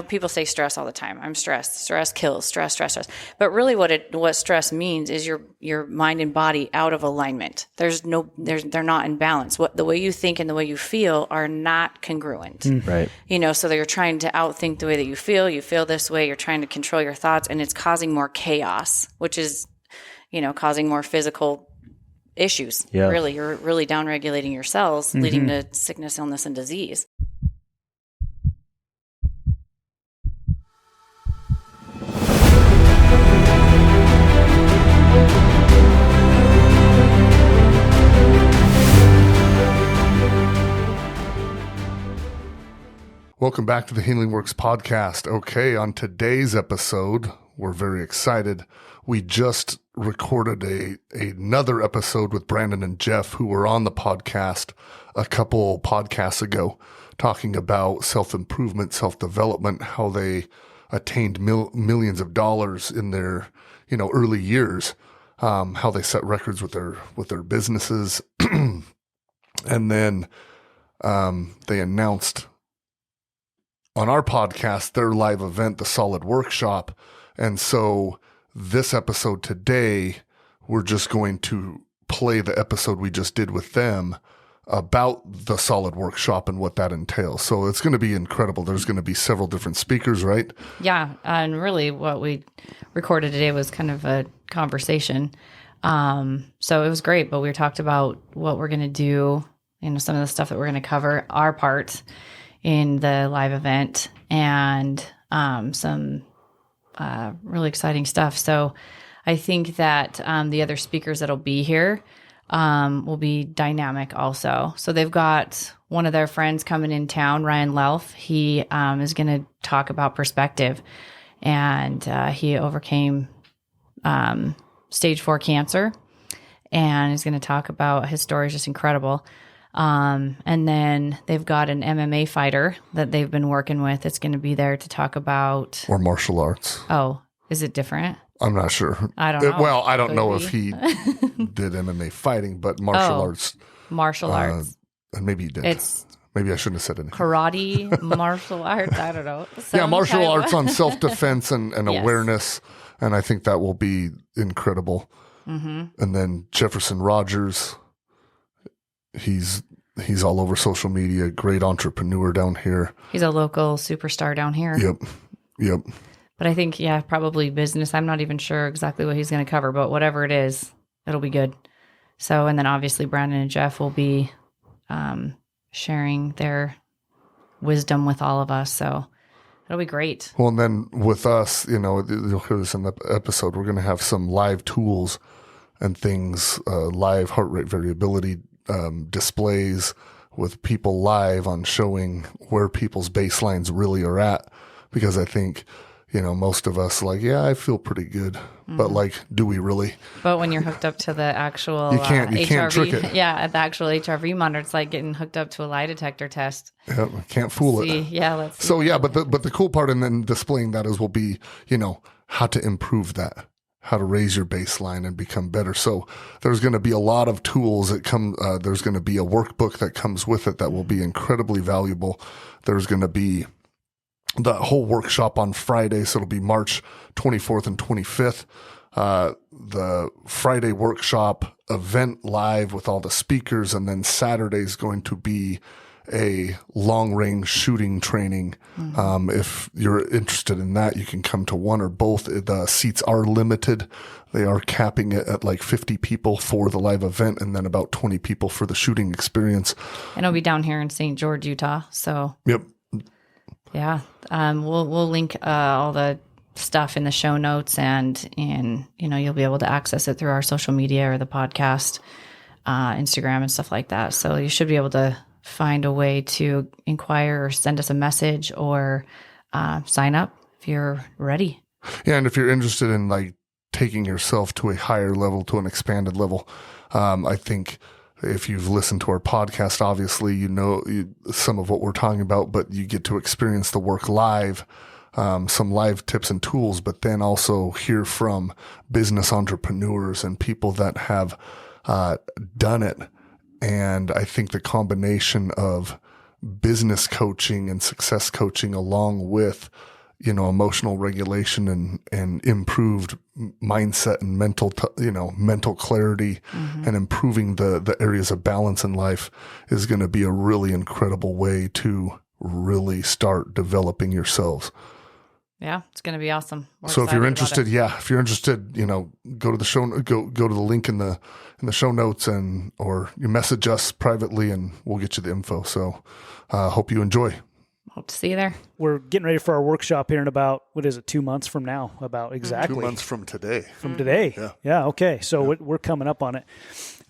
people say stress all the time. I'm stressed. Stress kills. Stress. But really what stress means is your mind and body out of alignment. They're not in balance. The way you think and the way you feel are not congruent. Right. So you're trying to outthink the way that you feel this way, you're trying to control your thoughts, and it's causing more chaos, which is, causing more physical issues. Yeah. Really, you're really downregulating your cells, leading to sickness, illness, and disease. Welcome back to the Healing Works podcast. Okay, on today's episode, we're very excited. We just recorded another episode with Brandon and Jeff, who were on the podcast a couple podcasts ago, talking about self-improvement, self-development, how they attained millions of dollars in their early years, how they set records with their businesses, and then they announced on our podcast their live event, the Solid Workshop. And so this episode today, we're just going to play the episode we just did with them about the Solid Workshop and what that entails. So it's going to be incredible. There's going to be several different speakers, right? Yeah. And really what we recorded today was kind of a conversation. So it was great, but we talked about what we're going to do, some of the stuff that we're going to cover, our part in the live event, and some really exciting stuff. So I think that the other speakers that'll be here will be dynamic also. So they've got one of their friends coming in town, Ryan Lelf. He is going to talk about perspective, and he overcame stage 4 cancer, and he's going to talk about his story is just incredible. And then they've got an MMA fighter that they've been working with. It's going to be there to talk about... Or martial arts. Oh, is it different? I'm not sure. I don't know. Well, I don't know if he did MMA fighting, but martial arts. Martial arts. And maybe he did. Maybe I shouldn't have said anything. Karate, martial arts, I don't know. Yeah, martial arts on self-defense and yes. Awareness. And I think that will be incredible. Mm-hmm. And then Jefferson Rogers... He's all over social media, great entrepreneur down here. He's a local superstar down here. Yep. But I think, probably business. I'm not even sure exactly what he's going to cover, but whatever it is, it'll be good. So, and then obviously Brandon and Jeff will be sharing their wisdom with all of us. So it'll be great. Well, and then with us, you'll hear this in the episode, we're going to have some live tools and things, live heart rate variability displays with people live on showing where people's baselines really are at, because I think most of us I feel pretty good, but do we really? But when you're hooked up to the actual you can't HRV, trick it. Yeah, the actual HRV monitor, it's like getting hooked up to a lie detector test. Yeah, can't fool it. Yeah, let's see. So but the cool part in then displaying that will be how to improve that, how to raise your baseline and become better. So there's going to be a lot of tools that come. There's going to be a workbook that comes with it that will be incredibly valuable. There's going to be the whole workshop on Friday. So it'll be March 24th and 25th. The Friday workshop event live with all the speakers. And then Saturday is going to be a long-range shooting training. Mm-hmm. If you're interested in that, you can come to one or both. The seats are limited. They are capping it at 50 people for the live event, and then about 20 people for the shooting experience. And it'll be down here in St. George, Utah. So yep. Yeah. We'll link all the stuff in the show notes, and you'll be able to access it through our social media or the podcast, Instagram and stuff like that. So you should be able to find a way to inquire or send us a message or sign up if you're ready. Yeah, and if you're interested in taking yourself to a higher level, to an expanded level, I think if you've listened to our podcast, obviously some of what we're talking about, but you get to experience the work live, some live tips and tools, but then also hear from business entrepreneurs and people that have done it. And I think the combination of business coaching and success coaching along with, emotional regulation and improved mindset and mental clarity and improving the areas of balance in life is going to be a really incredible way to really start developing yourselves. Yeah, it's going to be awesome. So if you're interested, go to the show, go to the link in the show notes or you message us privately and we'll get you the info. So, hope you enjoy. Hope to see you there. We're getting ready for our workshop here in about, 2 months from now? About exactly 2 months from today. From today. Yeah. Okay. So we're coming up on it.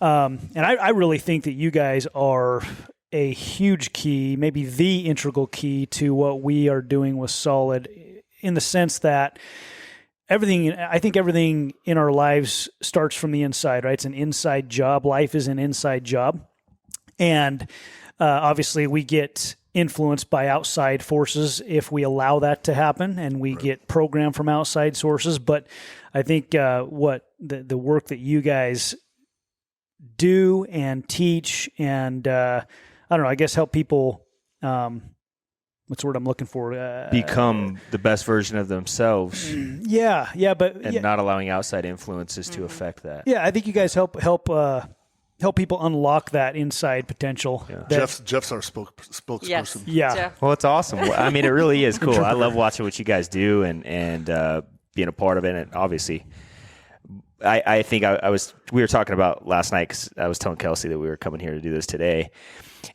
And I really think that you guys are a huge key, maybe the integral key to what we are doing with Solid, in the sense that I think everything in our lives starts from the inside, right? It's an inside job. Life is an inside job. And obviously we get influenced by outside forces if we allow that to happen, and we get programmed from outside sources. But I think what the work that you guys do and teach and I don't know, I guess help people what's the word I'm looking for? Become the best version of themselves. But not allowing outside influences to affect that. Yeah, I think you guys help people unlock that inside potential. Yeah. Jeff's our spokesperson. Yes. Yeah. Jeff. Well, it's awesome. I mean, it really is cool. I love watching what you guys do and being a part of it. And obviously, I think we were talking about last night, 'cause I was telling Kelsey that we were coming here to do this today.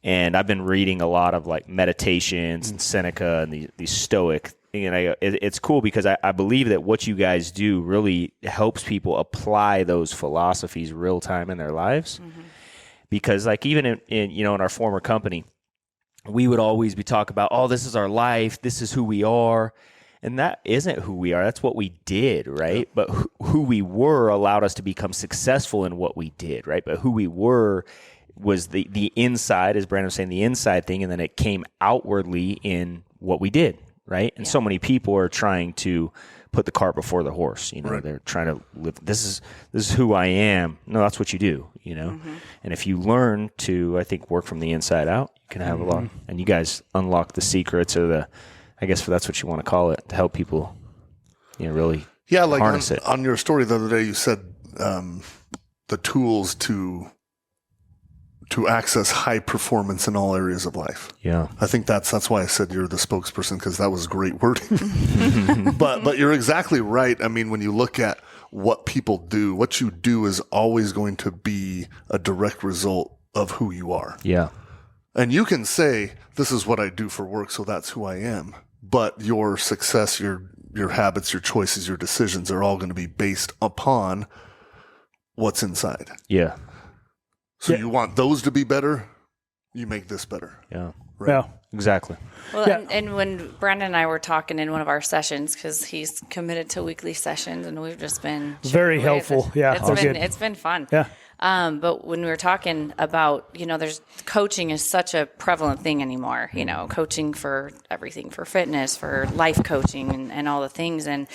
And I've been reading a lot of like meditations and Seneca and these Stoic. And it's cool because I believe that what you guys do really helps people apply those philosophies real time in their lives. Mm-hmm. Because like even in our former company, we would always be talking about, oh, this is our life, this is who we are. And that isn't who we are. That's what we did, right? Yeah. But who we were allowed us to become successful in what we did, right? But who we were was the inside, as Brandon was saying, the inside thing, and then it came outwardly in what we did, right? And so many people are trying to put the cart before the horse. They're trying to live. This is who I am. No, that's what you do. Mm-hmm. And if you learn to, I think, work from the inside out, you can have a lot. And you guys unlock the secrets, or I guess that's what you want to call it, to help people, really harness it. On your story the other day, you said the tools to access high performance in all areas of life. Yeah. I think that's why I said you're the spokesperson, because that was great wording. But you're exactly right. I mean, when you look at what people do, what you do is always going to be a direct result of who you are. Yeah. And you can say, this is what I do for work, so that's who I am. But your success, your habits, your choices, your decisions are all going to be based upon what's inside. Yeah. So you want those to be better, you make this better. Yeah. Right? Yeah. Exactly. Well, and when Brandon and I were talking in one of our sessions, because he's committed to weekly sessions, and we've just been very helpful. Yeah, it's been fun. Yeah. But when we were talking about, there's coaching is such a prevalent thing anymore. Coaching for everything, for fitness, for life coaching, and all the things, and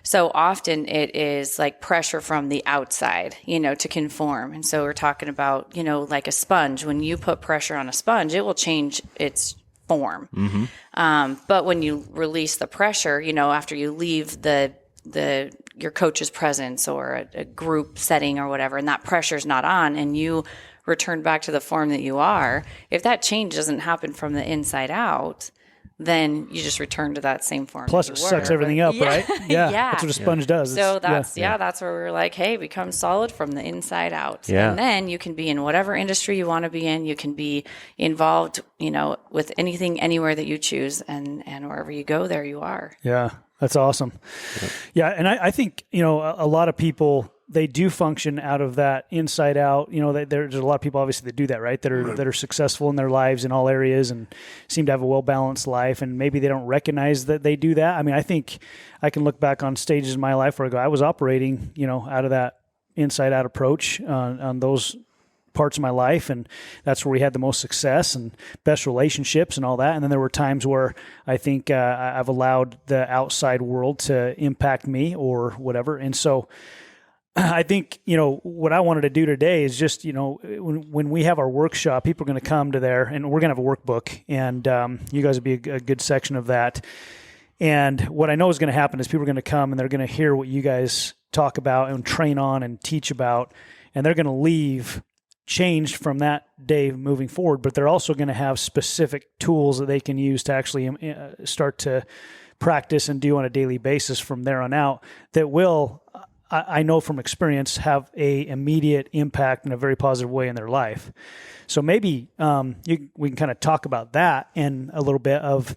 so often it is like pressure from the outside, to conform. And so we're talking about, like a sponge. When you put pressure on a sponge, it will change its form. Mm-hmm. But when you release the pressure, after you leave your coach's presence or a group setting or whatever, and that pressure's not on, and you return back to the form that you are, if that change doesn't happen from the inside out, then you just return to that same form. Plus it sucks everything up, right? Yeah. That's what a sponge does. So that's where we're like, hey, become solid from the inside out. Yeah. And then you can be in whatever industry you want to be in. You can be involved, with anything, anywhere that you choose, and wherever you go, there you are. Yeah. That's awesome. Yeah. And I think, a lot of people, they do function out of that inside out. There's a lot of people obviously that do that, right? That are successful in their lives in all areas and seem to have a well-balanced life. And maybe they don't recognize that they do that. I mean, I think I can look back on stages in my life where I was operating, out of that inside out approach on those parts of my life, and that's where we had the most success and best relationships and all that. And then there were times where I think I've allowed the outside world to impact me or whatever. And so I think, what I wanted to do today is just, when we have our workshop, people are going to come to there and we're going to have a workbook, and you guys will be a good section of that. And what I know is going to happen is people are going to come and they're going to hear what you guys talk about and train on and teach about, and they're going to leave changed from that day moving forward, but they're also going to have specific tools that they can use to actually start to practice and do on a daily basis from there on out that will, I know from experience, have a immediate impact in a very positive way in their life. So maybe we can kind of talk about that and a little bit of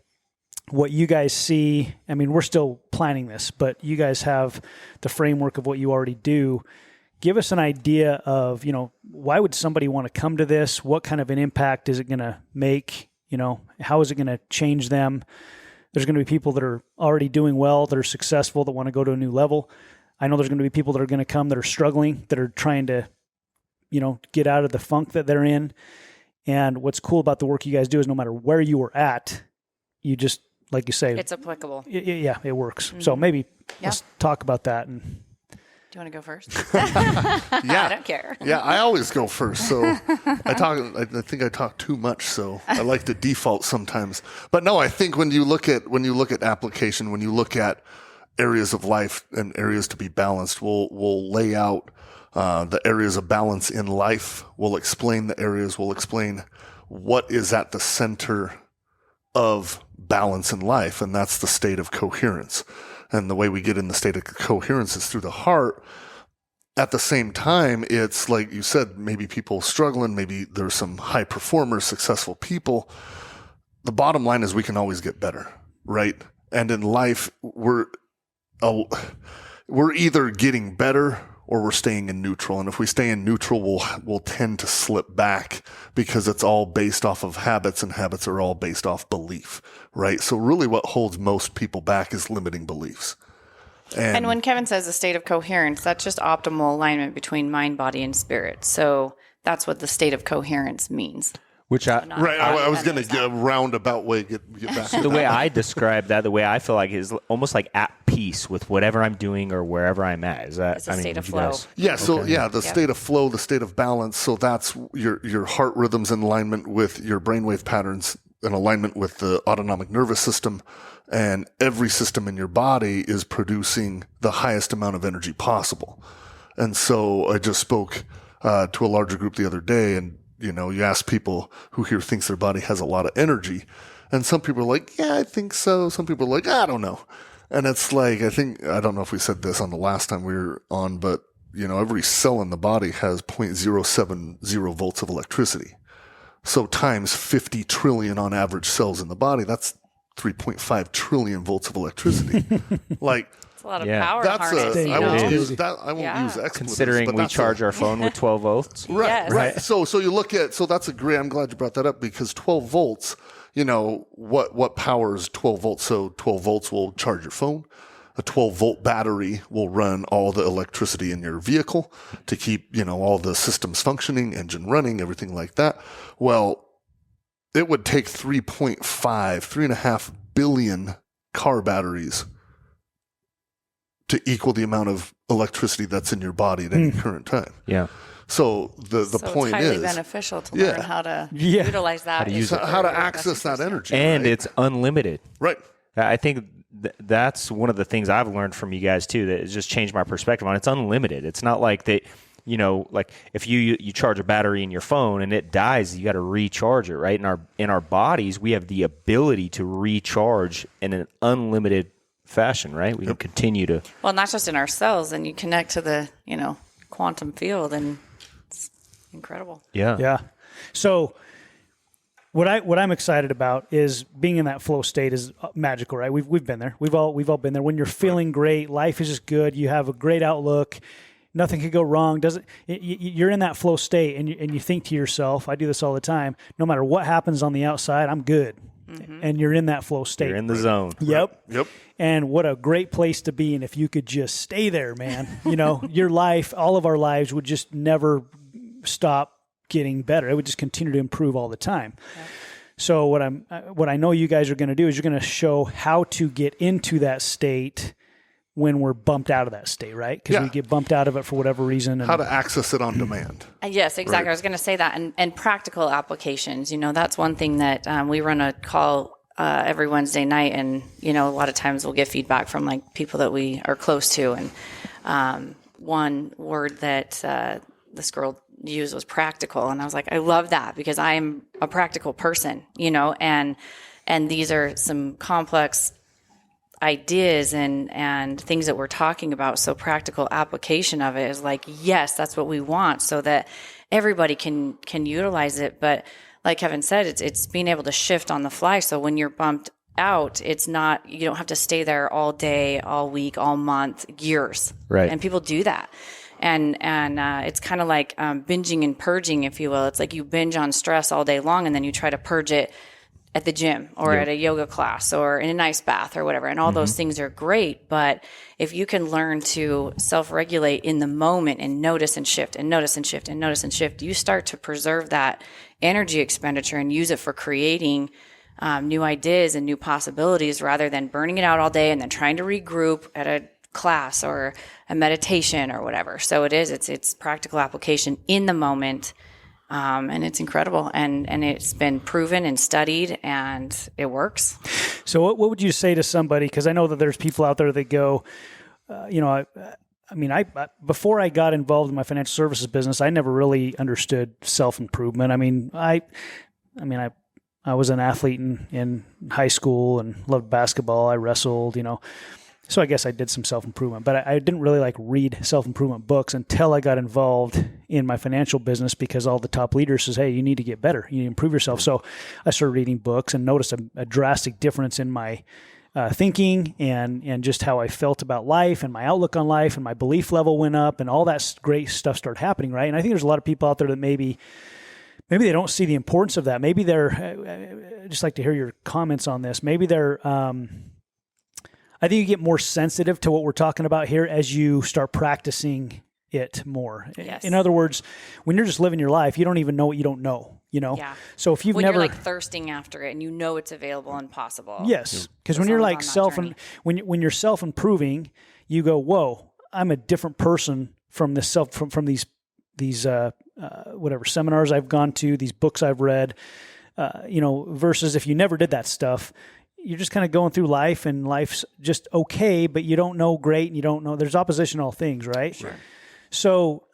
what you guys see. I mean, we're still planning this, but you guys have the framework of what you already do. Give us an idea of, why would somebody want to come to this? What kind of an impact is it going to make? How is it going to change them? There's going to be people that are already doing well, that are successful, that want to go to a new level. I know there's going to be people that are going to come that are struggling, that are trying to, get out of the funk that they're in. And what's cool about the work you guys do is no matter where you are at, you just, like you say, it's applicable. It works. Mm-hmm. So maybe let's talk about that. And do you want to go first? Yeah. I don't care. Yeah, I always go first. So I think I talk too much, so I like to default sometimes. But no, I think when you look at application, when you look at areas of life and areas to be balanced, we'll lay out the areas of balance in life. We'll explain the areas. We'll explain what is at the center of balance in life, and that's the state of coherence. And the way we get in the state of coherence is through the heart. At the same time, it's like you said, maybe people struggling, maybe there's some high performers, successful people. The bottom line is we can always get better, right? And in life, we're either getting better or we're staying in neutral. And if we stay in neutral, we'll tend to slip back because it's all based off of habits, and habits are all based off belief, right? So really what holds most people back is limiting beliefs. And when Kevin says a state of coherence, that's just optimal alignment between mind, body, and spirit. So that's what the state of coherence means. I was going to get a roundabout way get back. So the way I describe that, the way I feel like is almost like at peace with whatever I'm doing or wherever I'm at. Is that? It's a state of flow. Yeah. So the state of flow, the state of balance. So that's your heart rhythms in alignment with your brainwave patterns, in alignment with the autonomic nervous system, and every system in your body is producing the highest amount of energy possible. And so I just spoke to a larger group the other day, and you ask people who here thinks their body has a lot of energy, and some people are like, yeah, I think so. Some people are like, I don't know. And it's like, I don't know if we said this on the last time we were on, but every cell in the body has 0.070 volts of electricity. So times 50 trillion on average cells in the body, that's 3.5 trillion volts of electricity. Like, it's a lot of power. I won't use expletives. Considering we charge our phone with 12 volts. Right, yes. right. So you look at, that's a great, I'm glad you brought that up, because 12 volts, what powers 12 volts? So 12 volts will charge your phone. A 12 volt battery will run all the electricity in your vehicle to keep, all the systems functioning, engine running, everything like that. Well, it would take 3.5 billion car batteries to equal the amount of electricity that's in your body at any current time. Yeah. So the point it's highly is beneficial to learn how to utilize that. How to use it. How to access that energy. And right? it's unlimited. Right. I think that's one of the things I've learned from you guys too, that has just changed my perspective on it. It's unlimited. It's not like they, like if you charge a battery in your phone and it dies, you got to recharge it, right? In our bodies, we have the ability to recharge in an unlimited fashion, right? We can continue to. Well, not just in our cells, and you connect to the, quantum field, and it's incredible. Yeah. Yeah. So what I'm excited about is being in that flow state is magical, right? We've been there. We've all been there. When you're feeling great, life is just good. You have a great outlook. Nothing could go wrong. You're in that flow state, and you think to yourself, I do this all the time, no matter what happens on the outside, I'm good. Mm-hmm. And you're in that flow state. You're in the zone. Yep. Yep. And what a great place to be in if you could just stay there, man. Your life, all of our lives would just never stop getting better. It would just continue to improve all the time. Yep. So what I know you guys are going to do is you're going to show how to get into that state when we're bumped out of that state, right? Because we get bumped out of it for whatever reason. And how to access it on demand. Yes, exactly. Right. I was going to say that. And practical applications, that's one thing that we run a call every Wednesday night. And, a lot of times we'll get feedback from like people that we are close to. And one word that this girl used was practical. And I was like, I love that because I'm a practical person, and these are some complex ideas and things that we're talking about. So practical application of it is like, yes, that's what we want so that everybody can utilize it. But like Kevin said, it's being able to shift on the fly. So when you're bumped out, it's not, you don't have to stay there all day, all week, all month, years. Right. And people do that. And it's kind of like binging and purging, if you will. It's like you binge on stress all day long and then you try to purge it at the gym or at a yoga class or in an ice bath or whatever. And all those things are great. But if you can learn to self-regulate in the moment and notice and shift and notice and shift and notice and shift, you start to preserve that energy expenditure and use it for creating new ideas and new possibilities rather than burning it out all day and then trying to regroup at a class or a meditation or whatever. So it's practical application in the moment. And it's incredible. And it's been proven and studied and it works. So what would you say to somebody? Because I know that there's people out there that go, before I got involved in my financial services business, I never really understood self-improvement. I was an athlete in high school and loved basketball. I wrestled, So I guess I did some self-improvement, but I didn't really read self-improvement books until I got involved in my financial business because all the top leaders says, hey, you need to get better. You need to improve yourself. So I started reading books and noticed a drastic difference in my thinking and just how I felt about life and my outlook on life and my belief level went up and all that great stuff started happening, right? And I think there's a lot of people out there that maybe they don't see the importance of that. Maybe I'd just like to hear your comments on this. Maybe they're... I think you get more sensitive to what we're talking about here as you start practicing it more. Yes. In other words, when you're just living your life, you don't even know what you don't know, Yeah. So if you've when never... you're thirsting after it and it's available and possible. Yes. Because when you're when you're self-improving, you go, whoa, I'm a different person from this from these whatever seminars I've gone to, these books I've read, versus if you never did that stuff, you're just kind of going through life and life's just okay, but you don't know great and you don't know, there's opposition to all things, right? Sure. So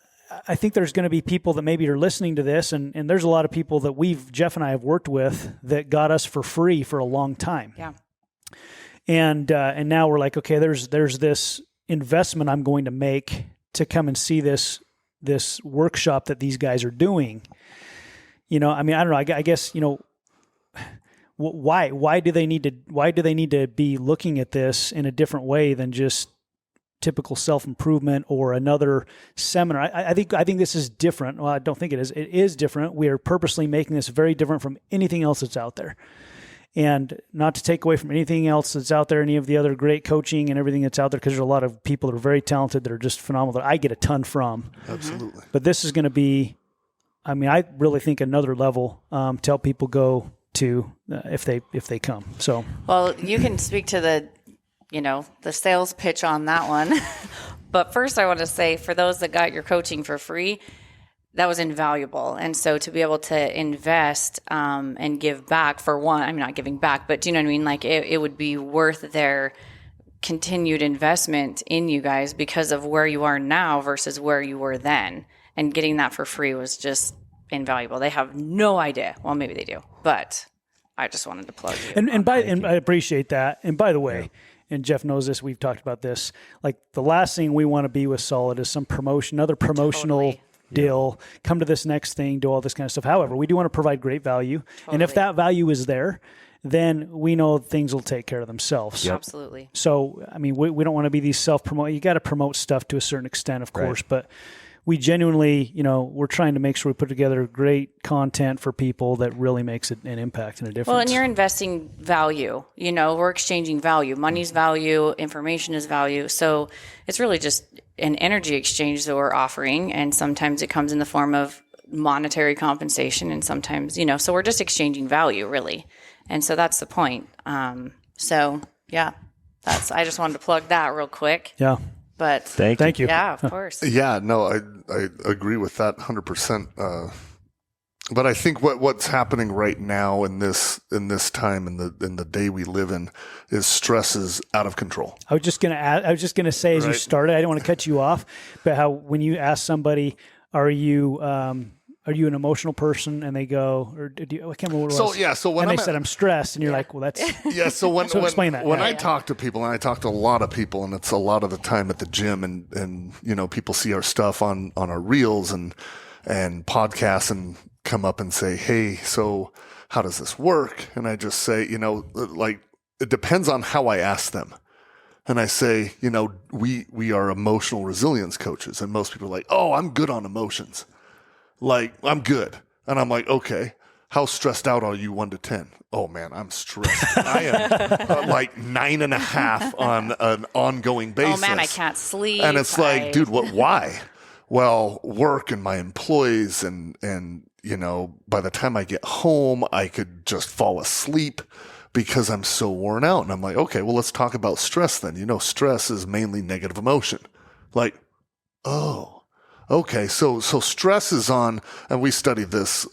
I think there's going to be people that maybe are listening to this and there's a lot of people that Jeff and I have worked with that got us for free for a long time. Yeah. And now we're like, okay, there's this investment I'm going to make to come and see this workshop that these guys are doing. I don't know. I guess, why do they need to be looking at this in a different way than just typical self-improvement or another seminar? I think this is different. Well, I don't think it is. It is different. We are purposely making this very different from anything else that's out there. And not to take away from anything else that's out there, any of the other great coaching and everything that's out there, because there's a lot of people that are very talented that are just phenomenal that I get a ton from. Absolutely. But this is going to be, I really think another level to help people go to if they come. So, well, you can speak to the sales pitch on that one. But first I want to say for those that got your coaching for free, that was invaluable. And so to be able to invest and give back for one, I'm not giving back, but do you know what I mean? Like it would be worth their continued investment in you guys because of where you are now versus where you were then. And getting that for free was just invaluable. They have no idea. Well, maybe they do, but I just wanted to plug you. And I appreciate that. And by the way, and Jeff knows this, we've talked about this, like the last thing we want to be with Solid is some another promotional deal, come to this next thing, do all this kind of stuff. However, we do want to provide great value. Totally. And if that value is there, then we know things will take care of themselves. Yep. Absolutely. So, we don't want to be these self-promote. You got to promote stuff to a certain extent, of course, but we genuinely, we're trying to make sure we put together great content for people that really makes an impact and a difference. Well, and you're investing value. We're exchanging value. Money's value, information is value. So it's really just an energy exchange that we're offering. And sometimes it comes in the form of monetary compensation. And sometimes, so we're just exchanging value, really. And so that's the point. So, yeah. I just wanted to plug that real quick. Yeah. But Thank you. yeah, of course. Yeah, no, I agree with that 100%. But I think what's happening right now in this time in the day we live in is stress is out of control. I was just gonna say as you started, I didn't want to cut you off, but how when you ask somebody, are you an emotional person, and they go, or do you, I can't remember what it was. So when they said I'm stressed, and you're like, well, that's So explain that. When I talk to people, and I talk to a lot of people, and it's a lot of the time at the gym, and people see our stuff on our reels and podcasts and come up and say, hey, so how does this work? And I just say, like, it depends on how I ask them. And I say, we are emotional resilience coaches. And most people are like, oh, I'm good on emotions. Like, I'm good. And I'm like, okay, how stressed out are you 1 to 10? Oh man, I'm stressed. I am like 9.5 on an ongoing basis. Oh man, I can't sleep. And it's like, dude, why? Well, work and my employees and by the time I get home, I could just fall asleep because I'm so worn out. And I'm like, okay, well, let's talk about stress then. Stress is mainly negative emotion. Like, oh, okay. So stress is on, and we studied this,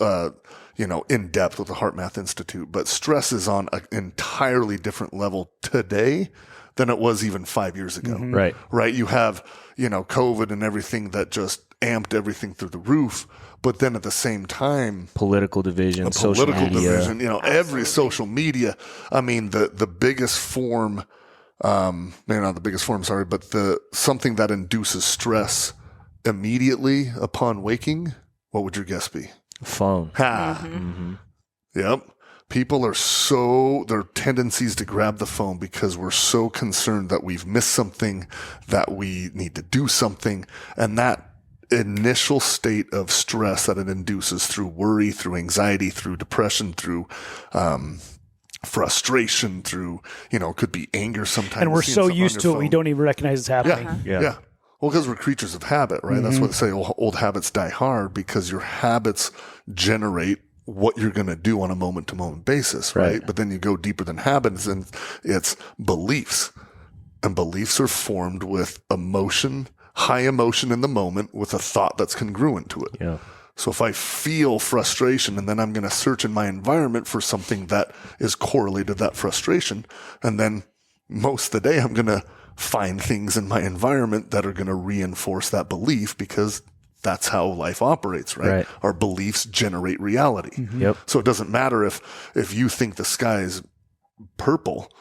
in depth with the Heart Math Institute, but stress is on an entirely different level today than it was even 5 years ago. Mm-hmm. Right. You have, COVID and everything that just amped everything through the roof. But then at the same time, political division, social media, every social media. I mean, the biggest form, maybe not the biggest form, sorry, but something that induces stress immediately upon waking. What would your guess be? Phone. Yep. People are their tendencies to grab the phone because we're so concerned that we've missed something, that we need to do something. And that initial state of stress that it induces through worry, through anxiety, through depression, through frustration, through, could be anger sometimes. And we're so used to it, we don't even recognize it's happening. Yeah. Well, because we're creatures of habit, right? That's why they say old habits die hard, because your habits generate what you're going to do on a moment-to-moment basis, right? But then you go deeper than habits, and it's beliefs. And beliefs are formed with emotion, high emotion in the moment, with a thought that's congruent to it. Yeah. So if I feel frustration, and then I'm going to search in my environment for something that is correlated to that frustration, and then most of the day I'm going to find things in my environment that are going to reinforce that belief, because that's how life operates, right? Our beliefs generate reality. Yep. So it doesn't matter if you think the sky is purple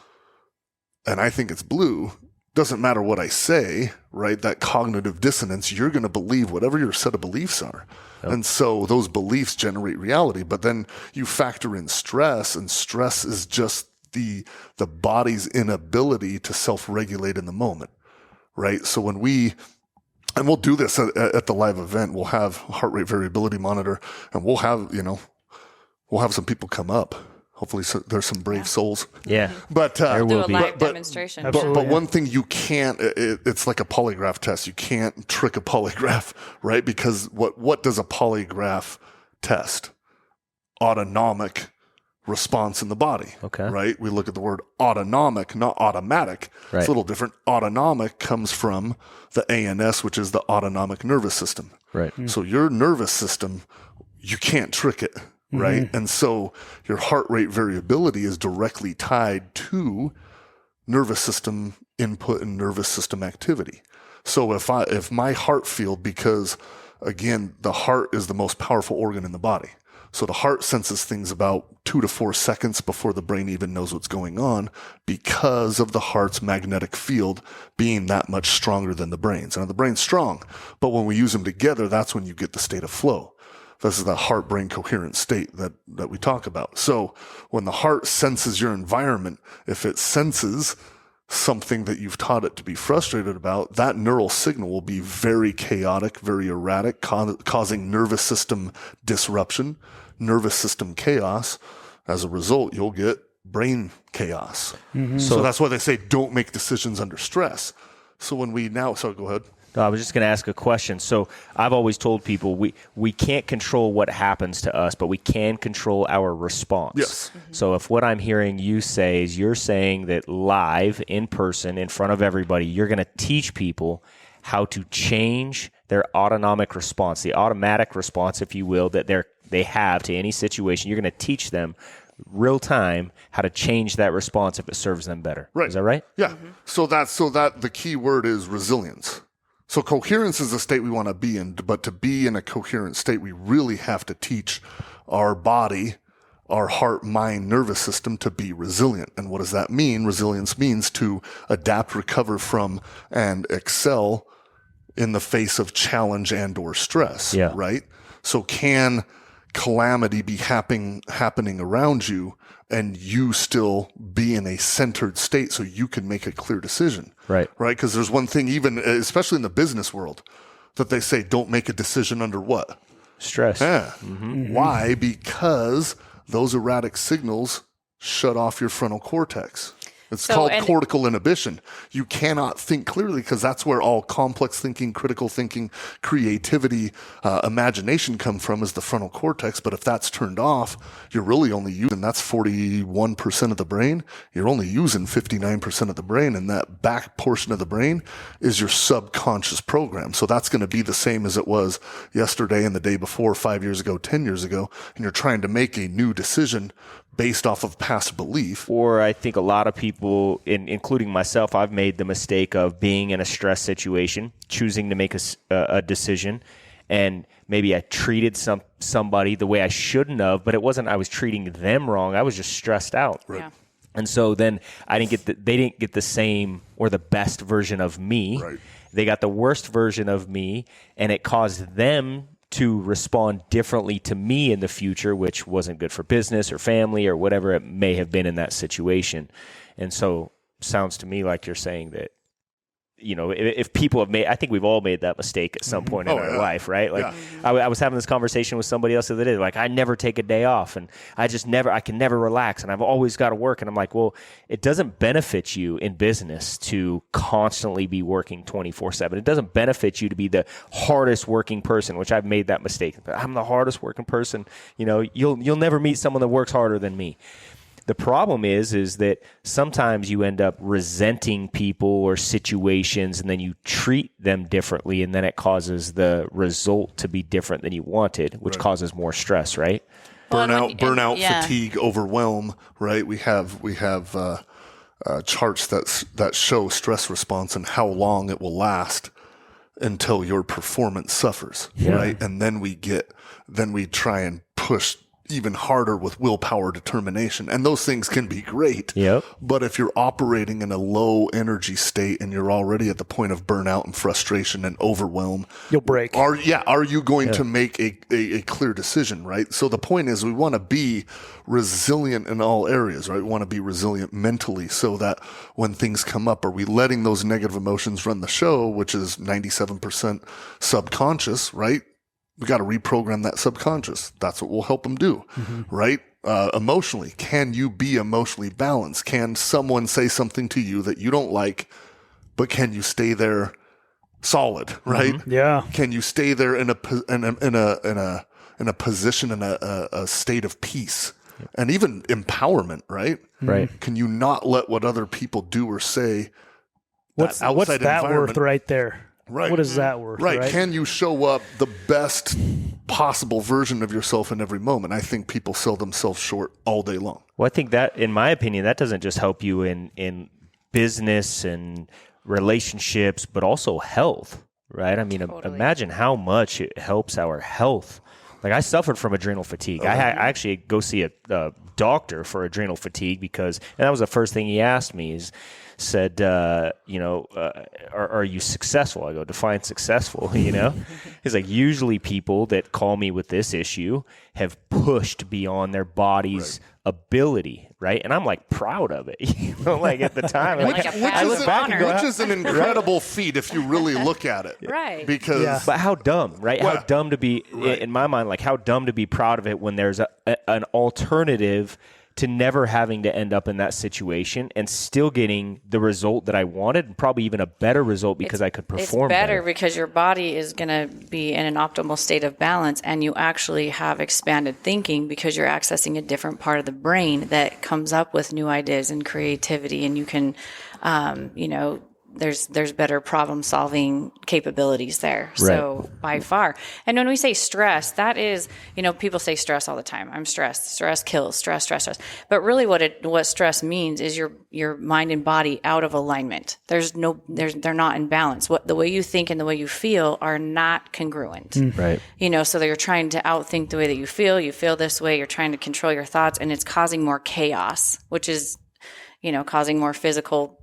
and I think it's blue, doesn't matter what I say, right? That cognitive dissonance, you're going to believe whatever your set of beliefs are. Yep. And so those beliefs generate reality, but then you factor in stress, and stress is just the body's inability to self-regulate in the moment, right? So when we'll do this at the live event, we'll have a heart rate variability monitor, and we'll have some people come up. Hopefully there's some brave souls. Yeah. But do a live demonstration. But one thing you can't, it's like a polygraph test. You can't trick a polygraph, right? Because what does a polygraph test? Autonomic response in the body. Okay. Right? We look at the word autonomic, not automatic. Right. It's a little different. Autonomic comes from the ANS, which is the autonomic nervous system. Right. So your nervous system, you can't trick it. Right. And so your heart rate variability is directly tied to nervous system input and nervous system activity. So if my heart field, because again, the heart is the most powerful organ in the body. So the heart senses things about 2 to 4 seconds before the brain even knows what's going on, because of the heart's magnetic field being that much stronger than the brain's. And the brain's strong, but when we use them together, that's when you get the state of flow. This is the heart-brain coherent state that we talk about. So when the heart senses your environment, if it senses something that you've taught it to be frustrated about, that neural signal will be very chaotic, very erratic, causing nervous system disruption, nervous system chaos. As a result, you'll get brain chaos. So that's why they say don't make decisions under stress. So when we now, so go ahead. No, I was just going to ask a question. So I've always told people we can't control what happens to us, but we can control our response. Yes. So if what I'm hearing you say is you're saying that live, in person, in front of everybody, you're going to teach people how to change their autonomic response, the automatic response, if you will, that they have to any situation. You're going to teach them real time how to change that response if it serves them better. Right. Is that right? Yeah. So that the key word is resilience. So coherence is a state we want to be in, but to be in a coherent state, we really have to teach our body, our heart, mind, nervous system to be resilient. And what does that mean? Resilience means to adapt, recover from, and excel in the face of challenge and or stress, right? So can calamity be happening around you and you still be in a centered state so you can make a clear decision? Right. Because there's one thing, even especially in the business world, that they say don't make a decision under what? Stress. Yeah. Why? Because those erratic signals shut off your frontal cortex. It's called cortical inhibition. You cannot think clearly because that's where all complex thinking, critical thinking, creativity, imagination come from, is the frontal cortex. But if that's turned off, you're really only using, that's 41% of the brain. You're only using 59% of the brain. And that back portion of the brain is your subconscious program. So that's going to be the same as it was yesterday and the day before, 5 years ago, 10 years ago. And you're trying to make a new decision based off of past belief. Or I think a lot of people, including myself, I've made the mistake of being in a stress situation, choosing to make a decision, and maybe I treated somebody the way I shouldn't have, but it wasn't I was treating them wrong. I was just stressed out. Right. Yeah. And so then they didn't get the same or the best version of me. Right. They got the worst version of me, and it caused them to respond differently to me in the future, which wasn't good for business or family or whatever it may have been in that situation. And so sounds to me like you're saying that, if people have made, I think we've all made that mistake at some point in our life, right? Like I was having this conversation with somebody else the other day, like I never take a day off and I can never relax and I've always got to work. And I'm like, well, it doesn't benefit you in business to constantly be working 24/7. It doesn't benefit you to be the hardest working person, which I've made that mistake. I'm the hardest working person. You'll never meet someone that works harder than me. The problem is that sometimes you end up resenting people or situations and then you treat them differently and then it causes the result to be different than you wanted, which causes more stress, right? Burnout, fatigue, overwhelm, right? We have charts that show stress response and how long it will last until your performance suffers, right? And then we try and push even harder with willpower, determination. And those things can be great. Yep. But if you're operating in a low energy state and you're already at the point of burnout and frustration and overwhelm, you'll break. Are you going to make a clear decision, right? So the point is we want to be resilient in all areas, right? We want to be resilient mentally so that when things come up, are we letting those negative emotions run the show, which is 97% subconscious, right? We got to reprogram that subconscious. That's what will help them do, right? Emotionally, can you be emotionally balanced? Can someone say something to you that you don't like, but can you stay there solid, right? Yeah. Can you stay there in a position, in a state of peace and even empowerment, right? Right. Can you not let what other people do or say? What's that worth right there? Right. What is that worth? Right. Can you show up the best possible version of yourself in every moment? I think people sell themselves short all day long. Well, I think that, in my opinion, that doesn't just help you in business and relationships, but also health, right? I mean, imagine how much it helps our health. Like I suffered from adrenal fatigue. I actually go see a doctor for adrenal fatigue and that was the first thing he asked me said, are you successful? I go, define successful, He's like, usually people that call me with this issue have pushed beyond their body's ability, right? And I'm like proud of it, like at the time. Which is an incredible feat if you really look at it. Right. Because But how dumb, right? How dumb to be, in my mind, like how dumb to be proud of it when there's an alternative to never having to end up in that situation and still getting the result that I wanted, and probably even a better result because I could perform better. Because your body is going to be in an optimal state of balance, and you actually have expanded thinking because you're accessing a different part of the brain that comes up with new ideas and creativity, and you can, there's better problem solving capabilities there. Right. So by far. And when we say stress, that is, people say stress all the time. I'm stressed. Stress kills. Stress. But really what stress means is your mind and body out of alignment. They're not in balance. The way you think and the way you feel are not congruent. Right. So you're trying to outthink the way that you feel this way, you're trying to control your thoughts, and it's causing more chaos, which is, causing more physical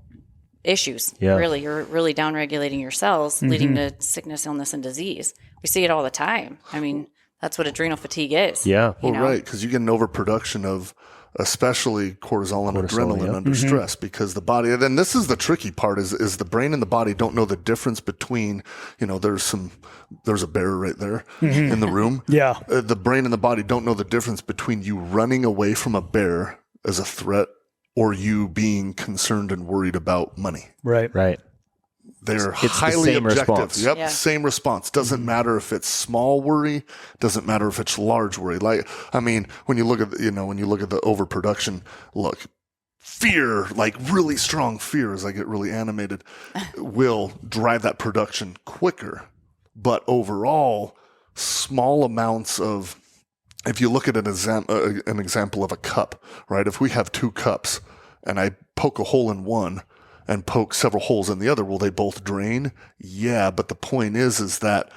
issues. Yeah. Really, you're really downregulating your cells, leading to sickness, illness, and disease. We see it all the time. I mean, that's what adrenal fatigue is. Yeah. Well, right, because you get an overproduction of especially cortisol and adrenaline under stress, because the body, and then this is the tricky part, is the brain and the body don't know the difference between, there's a bear right there in the room. Yeah. The brain and the body don't know the difference between you running away from a bear as a threat or you being concerned and worried about money. Right. They're it's highly the same objective. response. Yep, Yeah. same response. Doesn't matter if it's small worry. Doesn't matter if it's large worry. When you look at the overproduction, fear, like really strong fear, as I get really animated, will drive that production quicker. But overall, small amounts of, if you look at an example of a cup, right? If we have two cups and I poke a hole in one and poke several holes in the other, will they both drain? Yeah, but the point is that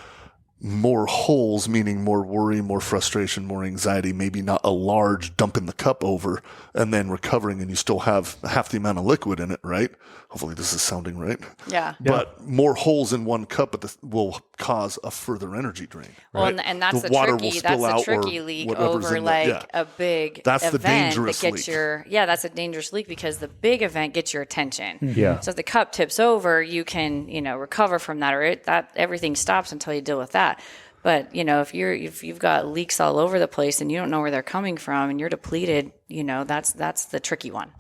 more holes, meaning more worry, more frustration, more anxiety, maybe not a large dump in the cup over and then recovering and you still have half the amount of liquid in it, right? Hopefully this is sounding right. Yeah. But more holes in one cup will cause a further energy drain. Well, right? and that's the water will tricky. spill That's out the tricky or leak whatever's over in there. a big That's event the dangerous that gets leak. that's a dangerous leak because the big event gets your attention. Yeah. So if the cup tips over, you can recover from that, or everything stops until you deal with that. But if you've got leaks all over the place and you don't know where they're coming from and you're depleted, that's the tricky one.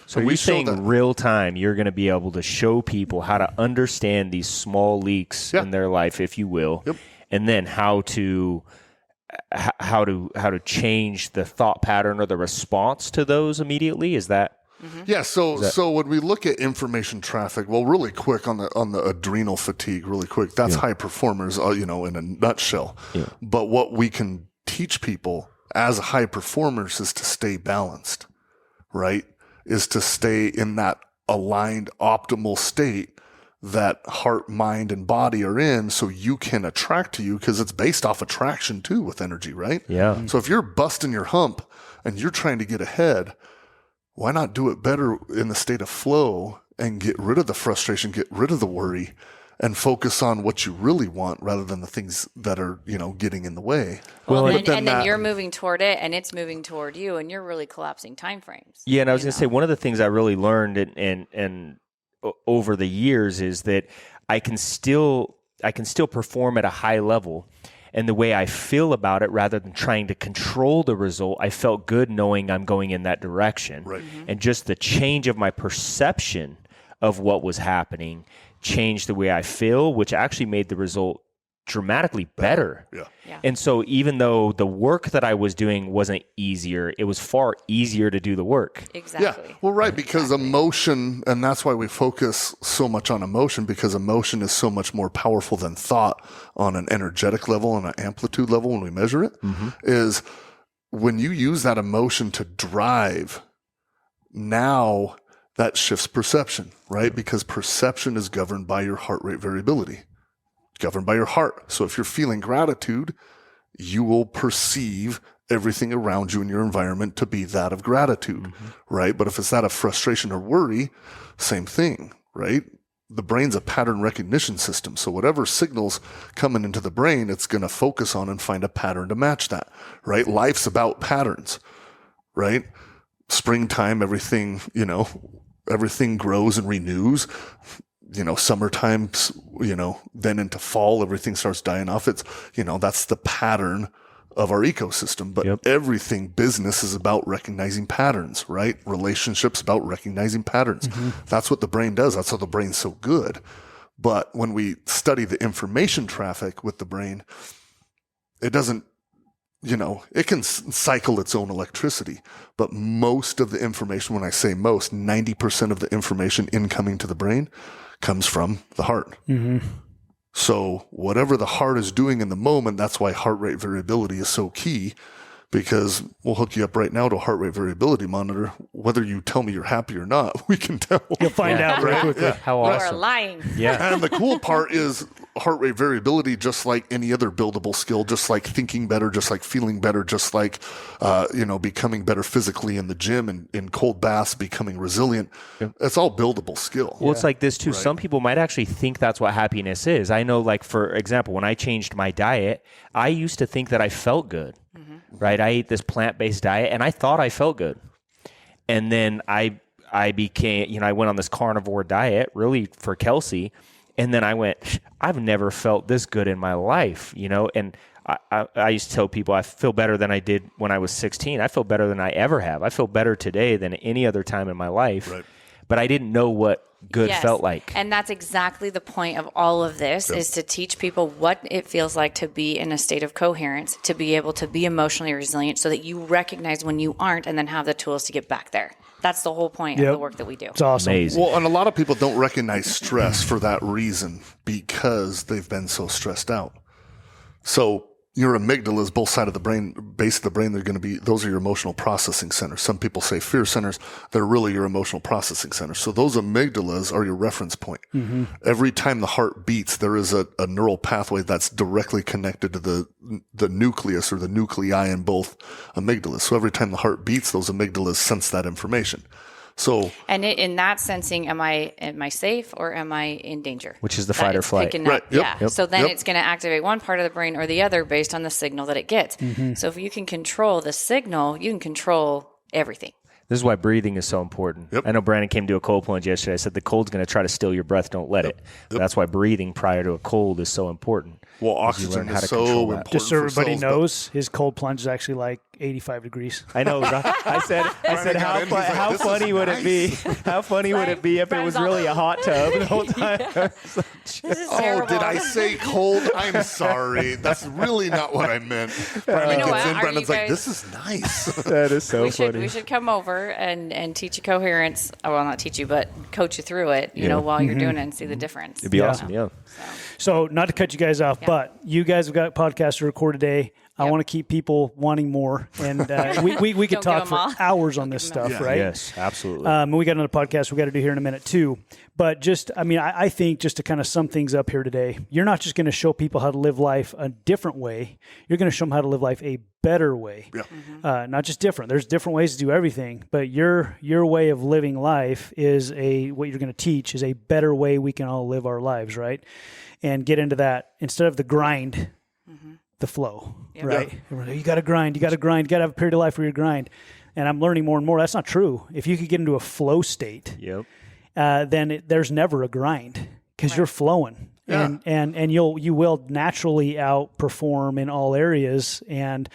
So we you're show saying that- real time, you're going to be able to show people how to understand these small leaks in their life, if you will, and then how to change the thought pattern or the response to those immediately. Is that? Yeah, so when we look at information traffic, well, really quick on the adrenal fatigue, really quick, that's high performers, in a nutshell. Yeah. But what we can teach people as high performers is to stay balanced, right? Is to stay in that aligned, optimal state that heart, mind, and body are in, so you can attract to you, because it's based off attraction too with energy, right? Yeah. So if you're busting your hump and you're trying to get ahead, why not do it better in the state of flow and get rid of the frustration, get rid of the worry, and focus on what you really want rather than the things that are, getting in the way. Well, and then you're moving toward it and it's moving toward you and you're really collapsing time frames. Yeah, and I was going to say, one of the things I really learned and over the years is that I can still perform at a high level. And the way I feel about it, rather than trying to control the result, I felt good knowing I'm going in that direction. Right. And just the change of my perception of what was happening changed the way I feel, which actually made the result dramatically better. Yeah. And so even though the work that I was doing wasn't easier, it was far easier to do the work. Exactly. Yeah. Well, right. Because emotion, and that's why we focus so much on emotion, because emotion is so much more powerful than thought on an energetic level and an amplitude level when we measure it, is when you use that emotion to drive, now that shifts perception, right? Because perception is governed by your heart rate variability. Governed by your heart. So if you're feeling gratitude, you will perceive everything around you in your environment to be that of gratitude, right? But if it's that of frustration or worry, same thing, right? The brain's a pattern recognition system. So whatever signals coming into the brain, it's going to focus on and find a pattern to match that, right? Life's about patterns, right? Springtime, everything grows and renews. Summertime, then into fall, everything starts dying off. It's, that's the pattern of our ecosystem. But everything business is about recognizing patterns, right? Relationships about recognizing patterns. That's what the brain does. That's how the brain's so good. But when we study the information traffic with the brain, it doesn't, it can cycle its own electricity. But most of the information, when I say most, 90% of the information incoming to the brain comes from the heart. So whatever the heart is doing in the moment, that's why heart rate variability is so key, because we'll hook you up right now to a heart rate variability monitor. Whether you tell me you're happy or not, we can tell. You'll find out very quickly. Yeah. How You awesome. are lying. Yeah. And the cool part is heart rate variability, just like any other buildable skill, just like thinking better, just like feeling better, just like, becoming better physically in the gym and in cold baths, becoming resilient. It's all buildable skill. Well, it's like this too. Some people might actually think that's what happiness is. I know, like, for example, when I changed my diet, I used to think that I felt good, right? I ate this plant-based diet and I thought I felt good. And then I became, I went on this carnivore diet really for Kelsey. And then I went, I've never felt this good in my life, and I used to tell people I feel better than I did when I was 16. I feel better than I ever have. I feel better today than any other time in my life. Right. But I didn't know what good felt like. And that's exactly the point of all of this, is to teach people what it feels like to be in a state of coherence, to be able to be emotionally resilient so that you recognize when you aren't and then have the tools to get back there. That's the whole point of the work that we do. It's awesome. Amazing. Well, and a lot of people don't recognize stress for that reason, because they've been so stressed out. So your amygdala is both sides of the brain, base of the brain. They're going to be, those are your emotional processing centers. Some people say fear centers. They're really your emotional processing centers. So those amygdalas are your reference point. Every time the heart beats, there is a neural pathway that's directly connected to the nucleus or the nuclei in both amygdalas. So every time the heart beats, those amygdalas sense that information. So, And in that sensing, am I safe or am I in danger? Which is the That fight or it's flight. picking up. Right. Yep. Yeah. Yep. So then Yep. it's going to activate one part of the brain or the other based on the signal that it gets. So if you can control the signal, you can control everything. This is why breathing is so important. Yep. I know Brandon came to a cold plunge yesterday. I said the cold's going to try to steal your breath. Don't let it. That's why breathing prior to a cold is so important. well, Because you learn oxygen how is to so control that. important. Just so for everybody cells, but- knows, his cold plunge is actually like 85 degrees. I know, right? I said, got how, in, he's like, how "This is funny would it be? How funny would it be if it was really a hot tub the whole time? This is Oh, terrible. did I say cold? I'm sorry. That's really not what I meant. Brandon You know gets what? in. Are Brandon's you like, guys- this is nice. That is so we funny. should come over and teach you coherence. Oh, well, not teach you, but coach you through it, while you're doing it and see the difference. It'd be awesome, yeah. So not to cut you guys off, but you guys have got podcasts to record today. I want to keep people wanting more, and we could Don't talk give for 'em all. hours on this stuff, right? Yes, absolutely. And we got another podcast we got to do here in a minute too. But just, I think just to kind of sum things up here today, you're not just going to show people how to live life a different way. You're going to show them how to live life a better way. Yeah. Not just different. There's different ways to do everything, but your way of living life is what you're going to teach is a better way we can all live our lives, right? And get into that instead of the grind, the flow, right? You got to grind. You got to have a period of life where you grind. And I'm learning more and more. That's not true. If you could get into a flow state, Yep. then there's never a grind because you're flowing, Yeah. and you will naturally outperform in all areas. And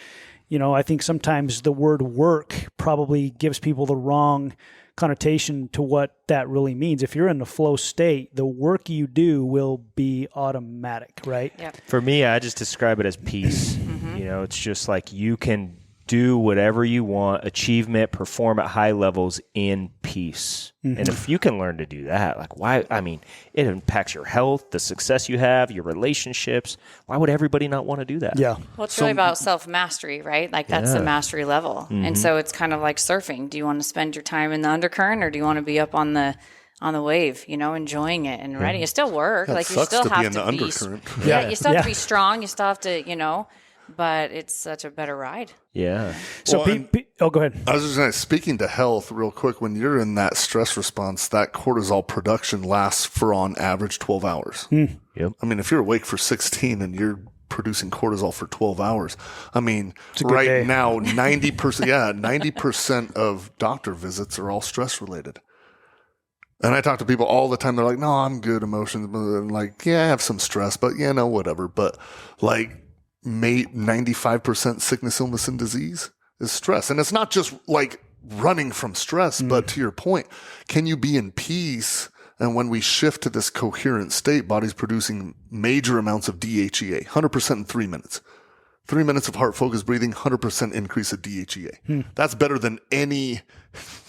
I think sometimes the word work probably gives people the wrong connotation to what that really means. If you're in the flow state, the work you do will be automatic, right? Yep. For me, I just describe it as peace. It's just like you can do whatever you want, achievement, perform at high levels in peace. And if you can learn to do that, like why, it impacts your health, the success you have, your relationships. Why would everybody not want to do that? Yeah. Well, it's really about self-mastery, right? Like that's the mastery level. And so it's kind of like surfing. Do you want to spend your time in the undercurrent or do you want to be up on the wave, enjoying it and riding? You still work. Like you sucks still to be have in to the be undercurrent. Yeah, you still have to Yeah. be strong. You still have to, but it's such a better ride. Yeah. So, Well, go ahead. I was just going to, speaking to health real quick, when you're in that stress response, that cortisol production lasts for on average 12 hours. Yep. If you're awake for 16 and you're producing cortisol for 12 hours, a good right day. now, 90% of doctor visits are all stress related. And I talk to people all the time. They're like, no, I'm good emotions. And like, yeah, I have some stress, but whatever. But like, 95% sickness, illness, and disease is stress. And it's not just like running from stress, but to your point, can you be in peace? And when we shift to this coherent state, body's producing major amounts of DHEA, 100% in 3 minutes. 3 minutes of heart focused breathing, 100% increase of DHEA. That's better than any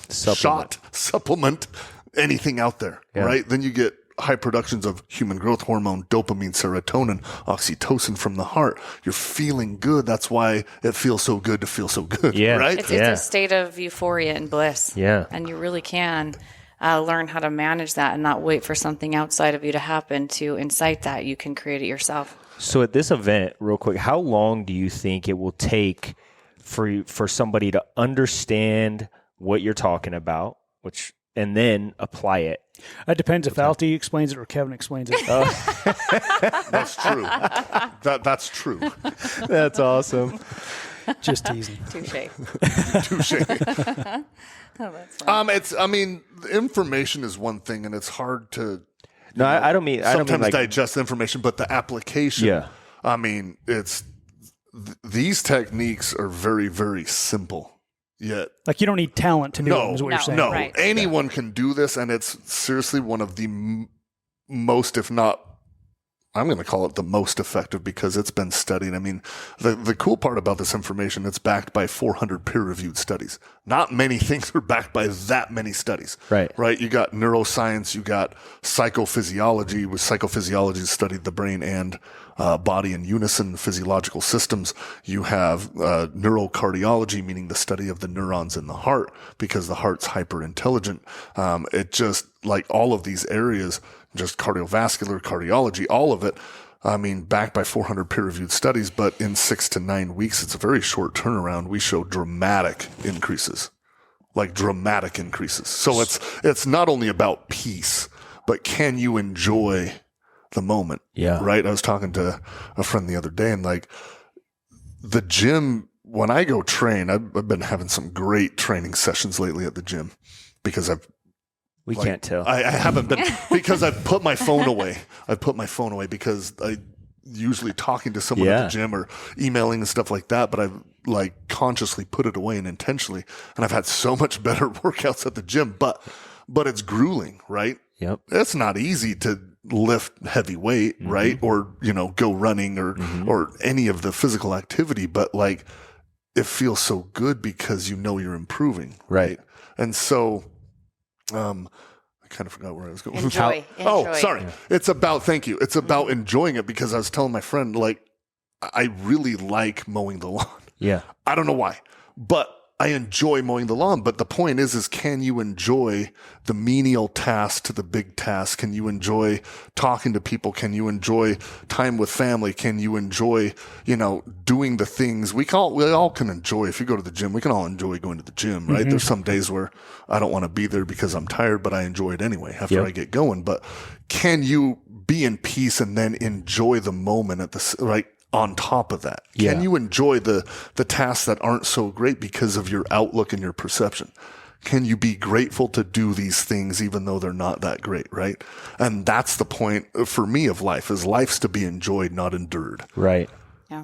supplement, anything out there, right? Then you get high productions of human growth hormone, dopamine, serotonin, oxytocin from the heart. You're feeling good. That's why it feels so good to feel so good, right? It's a state of euphoria and bliss. Yeah. And you really can learn how to manage that and not wait for something outside of you to happen to incite that. You can create it yourself. So at this event, real quick, how long do you think it will take for somebody to understand what you're talking about, and then apply it? It depends if Altee explains it or Kevin explains it. That's true. That's true. That's awesome. Just teasing. Touche. Oh, that's fun. The information is one thing, and it's hard to. No, I don't mean. Sometimes digest the information, but the application. Yeah. These techniques are very, very simple. Yet, like you don't need talent to do it, is what you're saying. No, right. anyone can do this, and it's seriously one of the most, if not, I'm going to call it the most effective because it's been studied. I mean, the cool part about this information, it's backed by 400 peer-reviewed studies. Not many things are backed by that many studies. Right? You got neuroscience, you got psychophysiology, which psychophysiology studied the brain and body in unison, physiological systems. You have neurocardiology, meaning the study of the neurons in the heart, because the heart's hyper intelligent. It just, like all of these areas, just cardiovascular, cardiology, all of it, backed by 400 peer-reviewed studies, but in 6 to 9 weeks, it's a very short turnaround. We show dramatic increases. So it's not only about peace, but can you enjoy the moment? Yeah. Right? I was talking to a friend the other day, and like the gym, when I go train, I've been having some great training sessions lately at the gym because we can't tell. I haven't been because I've put my phone away. Because I usually talking to someone at the gym or emailing and stuff like that, but I've like consciously put it away and intentionally, and I've had so much better workouts at the gym, but it's grueling, right? Yep. It's not easy to lift heavy weight, right? Or, go running or any of the physical activity, but like it feels so good because you're improving. Right. And so, I kind of forgot where I was going. Enjoy. Oh, sorry. Yeah. It's about enjoying it, because I was telling my friend, like, I really like mowing the lawn. Yeah. I don't know why, but I enjoy mowing the lawn. But the point is can you enjoy the menial task to the big task? Can you enjoy talking to people? Can you enjoy time with family? Can you enjoy, doing the things we all can enjoy? If you go to the gym, we can all enjoy going to the gym, right? There's some days where I don't want to be there because I'm tired, but I enjoy it anyway after I get going. But can you be in peace and then enjoy the moment on top of that? Can you enjoy the tasks that aren't so great because of your outlook and your perception? Can you be grateful to do these things even though they're not that great, right? And that's the point for me of life, is life's to be enjoyed, not endured. Right. Yeah.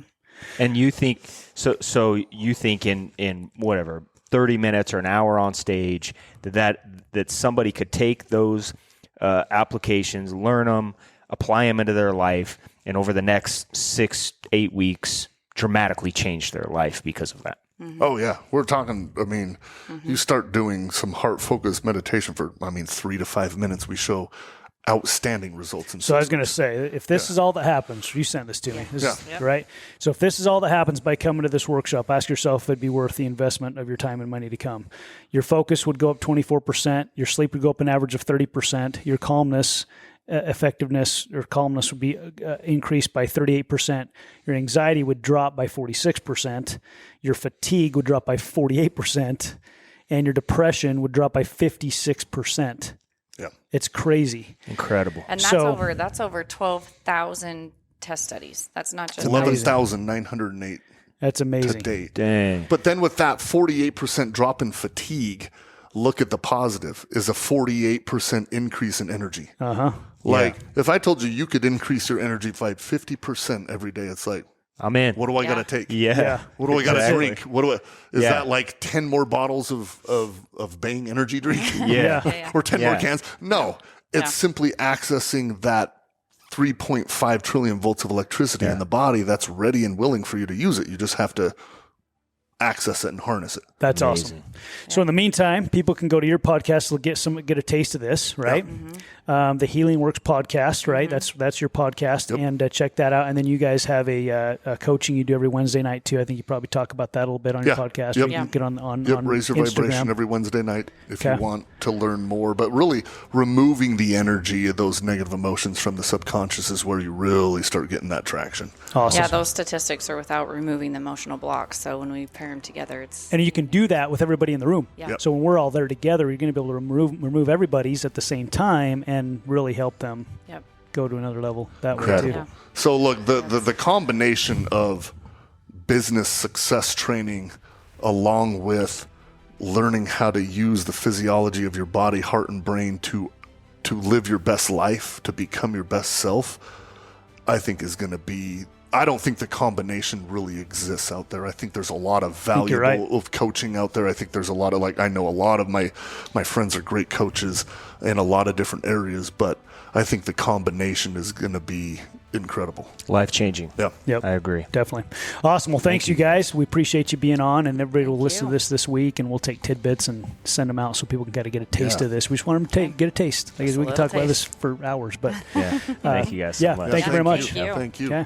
And you think so you think in whatever 30 minutes or an hour on stage that somebody could take those applications, learn them, apply them into their life, and over the next 6-8 weeks, dramatically change their life because of that. Oh, yeah. We're talking, you start doing some heart-focused meditation for, 3 to 5 minutes. We show outstanding results. So I was going to say, if this is all that happens, you sent this to me, right? So if this is all that happens by coming to this workshop, ask yourself if it'd be worth the investment of your time and money to come. Your focus would go up 24%. Your sleep would go up an average of 30%. Your calmness effectiveness or calmness would be increased by 38%. Your anxiety would drop by 46%. Your fatigue would drop by 48%. And your depression would drop by 56%. Yeah. It's crazy. Incredible. And that's over 12,000 test studies. That's not just 11,908. That's amazing. To date. Dang. But then with that 48% drop in fatigue, look at the positive, is a 48% increase in energy. Uh-huh. If I told you could increase your energy by 50% every day, it's like, I'm in. What do I got to take? Yeah. What do I got to Exactly. drink? What do I? Is that like 10 more bottles of Bang energy drink? Yeah. Or 10 more Yeah. cans? No, it's simply accessing that 3.5 trillion volts of electricity in the body that's ready and willing for you to use it. You just have to access it and harness it. That's Amazing. awesome. So in the meantime, people can go to your podcast to get a taste of this, right? The Healing Works podcast, right? That's your podcast, and check that out. And then you guys have a coaching you do every Wednesday night too. I think you probably talk about that a little bit on your podcast. Yep. Or you can get on Raise your Instagram. vibration every Wednesday night if Okay. you want to learn more. But really, removing the energy of those negative emotions from the subconscious is where you really start getting that traction. Awesome. Yeah, those statistics are without removing the emotional blocks. So when we pair them together, it's And you can do that with everybody in the room. Yeah. Yep. So when we're all there together, you're going to be able to remove everybody's at the same time and really help them go to another level that way too. Yeah. So look, the combination of business success training along with learning how to use the physiology of your body, heart, and brain to live your best life, to become your best self, I think is going to be. I don't think the combination really exists out there. I think there's a lot of valuable of coaching out there. I think there's a lot of I know a lot of my friends are great coaches in a lot of different areas, but I think the combination is going to be incredible. Life-changing. Yeah. Yep. I agree. Definitely. Awesome. Well, thanks you guys. We appreciate you being on, and everybody will listen to this week, and we'll take tidbits and send them out so people can kind of get a taste of this. We just want them to get a taste. I guess we can talk about this for hours, but Yeah. Thank you guys so much. Thank you very much. Thank you. Thank you. Okay.